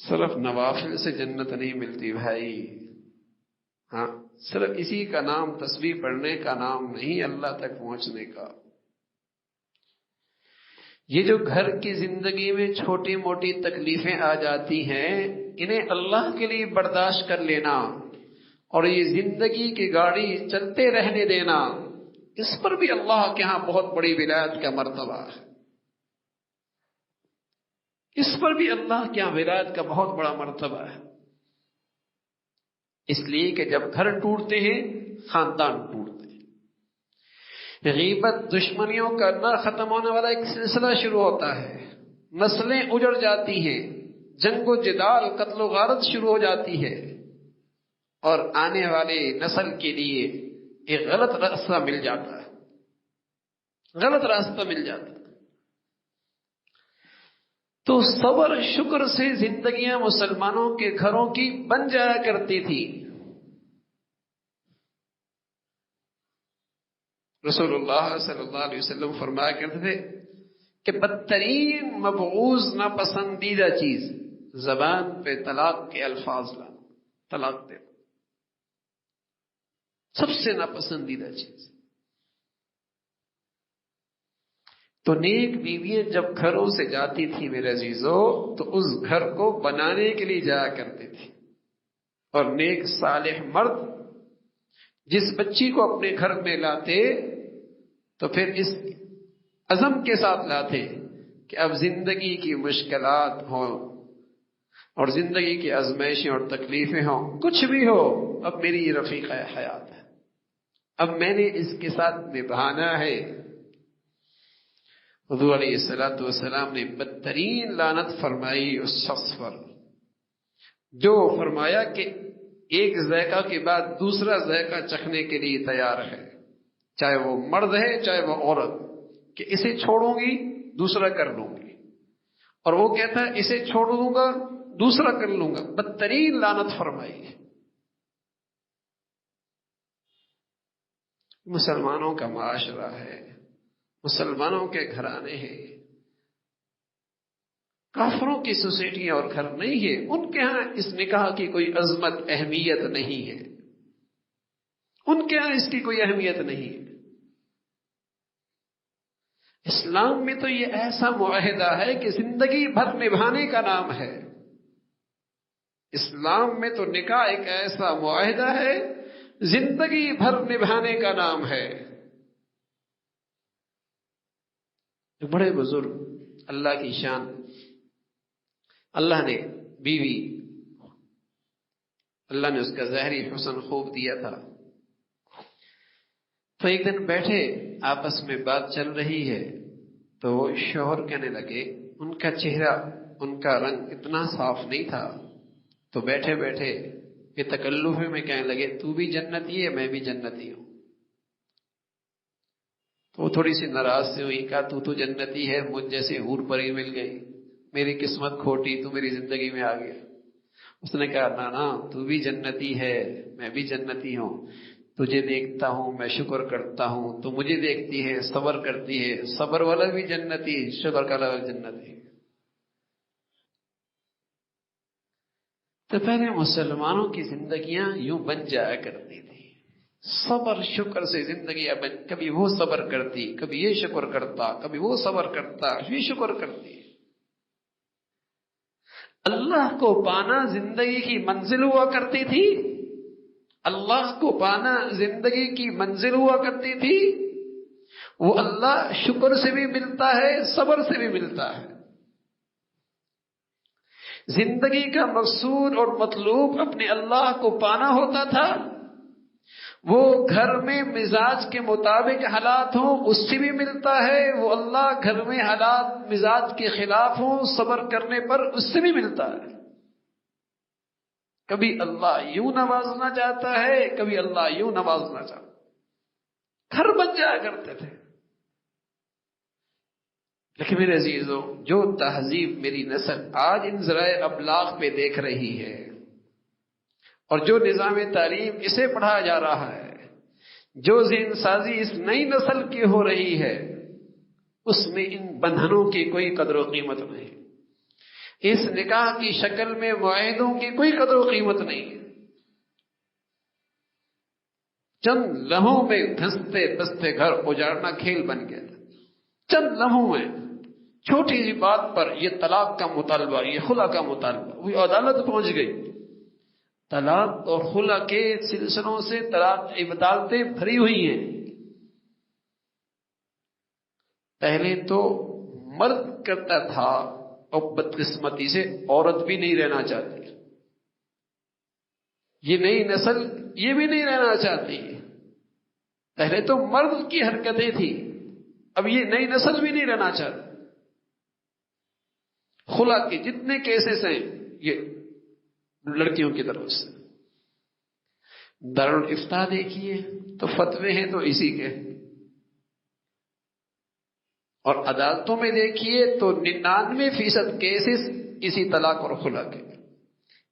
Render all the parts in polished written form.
صرف نوافل سے جنت نہیں ملتی بھائی. ہاں، صرف اسی کا نام تسبیح پڑھنے کا نام نہیں اللہ تک پہنچنے کا. یہ جو گھر کی زندگی میں چھوٹی موٹی تکلیفیں آ جاتی ہیں، انہیں اللہ کے لیے برداشت کر لینا اور یہ زندگی کی گاڑی چلتے رہنے دینا، اس پر بھی اللہ کے ہاں بہت بڑی ولایت کا مرتبہ ہے. اس پر بھی اللہ کے ہاں ولایت کا بہت بڑا مرتبہ ہے. اس لیے کہ جب گھر ٹوٹتے ہیں خاندان ٹوٹتے ہیں. غیبت، دشمنیوں کا نہ ختم ہونے والا ایک سلسلہ شروع ہوتا ہے. نسلیں اجڑ جاتی ہیں، جنگ و جدال، قتل و غارت شروع ہو جاتی ہے، اور آنے والے نسل کے لیے ایک غلط راستہ مل جاتا ہے. غلط راستہ مل جاتا ہے. تو صبر شکر سے زندگیاں مسلمانوں کے گھروں کی بن جایا کرتی تھی. رسول اللہ صلی اللہ علیہ وسلم فرمایا کرتے تھے کہ بدترین مبغوض ناپسندیدہ چیز زبان پہ طلاق کے الفاظ لانا، طلاق دے، سب سے ناپسندیدہ چیز. تو نیک بیویاں جب گھروں سے جاتی تھی میرے عزیزو، تو اس گھر کو بنانے کے لیے جایا کرتی تھی. اور نیک صالح مرد جس بچی کو اپنے گھر میں لاتے تو پھر اس عزم کے ساتھ لاتے کہ اب زندگی کی مشکلات ہوں اور زندگی کی آزمائشیں اور تکلیفیں ہوں، کچھ بھی ہو، اب میری رفیقہ حیات ہے، اب میں نے اس کے ساتھ نبھانا ہے. حضور علیہ السلام نے بدترین لعنت فرمائی اس شخص پر جو فرمایا کہ ایک ذائقہ کے بعد دوسرا ذائقہ چکھنے کے لیے تیار ہے، چاہے وہ مرد ہے چاہے وہ عورت، کہ اسے چھوڑوں گی دوسرا کر لوں گی، اور وہ کہتا ہے اسے چھوڑ دوں گا دوسرا کر لوں گا. بدترین لعنت فرمائی. مسلمانوں کا معاشرہ ہے، مسلمانوں کے گھرانے ہیں، کافروں کی سوسائٹیاں اور گھر نہیں ہے. ان کے ہاں اس نکاح کی کوئی عظمت اہمیت نہیں ہے، ان کے ہاں اس کی کوئی اہمیت نہیں ہے. اسلام میں تو یہ ایسا معاہدہ ہے کہ زندگی بھر نبھانے کا نام ہے. اسلام میں تو نکاح ایک ایسا معاہدہ ہے زندگی بھر نبھانے کا نام ہے. بڑے بزرگ اللہ کی شان، اللہ نے بیوی، اللہ نے اس کا ظاہری حسن خوب دیا تھا. تو ایک دن بیٹھے آپس میں بات چل رہی ہے تو شوہر کہنے لگے، ان کا چہرہ ان کا رنگ اتنا صاف نہیں تھا، تو بیٹھے بیٹھے یہ تکلف میں کہنے لگے تو بھی جنتی ہے میں بھی جنتی ہوں. تو وہ تھوڑی سی ناراض سے ہوئی، کہا تو جنتی ہے، مجھ جیسے حور پری مل گئی، میری قسمت کھوٹی، تو میری زندگی میں آ گیا. اس نے کہا نا تو بھی جنتی ہے میں بھی جنتی ہوں، تجھے دیکھتا ہوں میں شکر کرتا ہوں، تو مجھے دیکھتی ہے صبر کرتی ہے، صبر والا بھی جنتی، شکر کا والا جنتی. تو پہلے مسلمانوں کی زندگیاں یوں بن جایا کرتی تھی، صبر شکر سے زندگی. کبھی وہ صبر کرتی، کبھی یہ شکر کرتا، کبھی وہ صبر کرتا، یہ شکر کرتی. اللہ کو پانا زندگی کی منزل ہوا کرتی تھی، اللہ کو پانا زندگی کی منزل ہوا کرتی تھی. وہ اللہ شکر سے بھی ملتا ہے، صبر سے بھی ملتا ہے. زندگی کا مقصود اور مطلوب اپنے اللہ کو پانا ہوتا تھا. وہ گھر میں مزاج کے مطابق حالات ہوں اس سے بھی ملتا ہے، وہ اللہ گھر میں حالات مزاج کے خلاف ہوں صبر کرنے پر اس سے بھی ملتا ہے. کبھی اللہ یوں نوازنا چاہتا ہے، کبھی اللہ یوں نوازنا چاہتا ہے. گھر بن جایا کرتے تھے. لیکن میرے عزیزوں، جو تہذیب میری نسل آج ان ذرائع ابلاغ پہ دیکھ رہی ہے اور جو نظام تعلیم اسے پڑھایا جا رہا ہے، جو ذہن سازی اس نئی نسل کی ہو رہی ہے، اس میں ان بندھنوں کی کوئی قدر و قیمت نہیں. اس نکاح کی شکل میں معاہدوں کی کوئی قدر و قیمت نہیں ہے. چند لمحوں میں دھنستے دھنستے گھر اجاڑنا کھیل بن گیا تھا. چند لمحوں میں چھوٹی سی بات پر یہ طلاق کا مطالبہ، یہ خلا کا مطالبہ، وہ عدالت پہنچ گئی. طلاق اور خلا کے سلسلوں سے طلاق عدالتیں بھری ہوئی ہیں. پہلے تو مرد کرتا تھا اور بدقسمتی سے عورت بھی نہیں رہنا چاہتی. یہ نئی نسل یہ بھی نہیں رہنا چاہتی. پہلے تو مرد کی حرکتیں تھی، اب یہ نئی نسل بھی نہیں رہنا چاہتی. خلا کے جتنے کیسز ہیں یہ لڑکیوں کی طرف سے. دارالافتاء دیکھیے تو فتوے ہیں تو اسی کے، اور عدالتوں میں دیکھیے تو 99% کیسز اسی طلاق اور خلا کے.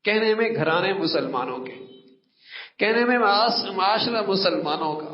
کہنے میں گھرانے مسلمانوں کے، کہنے میں معاشرہ مسلمانوں کا،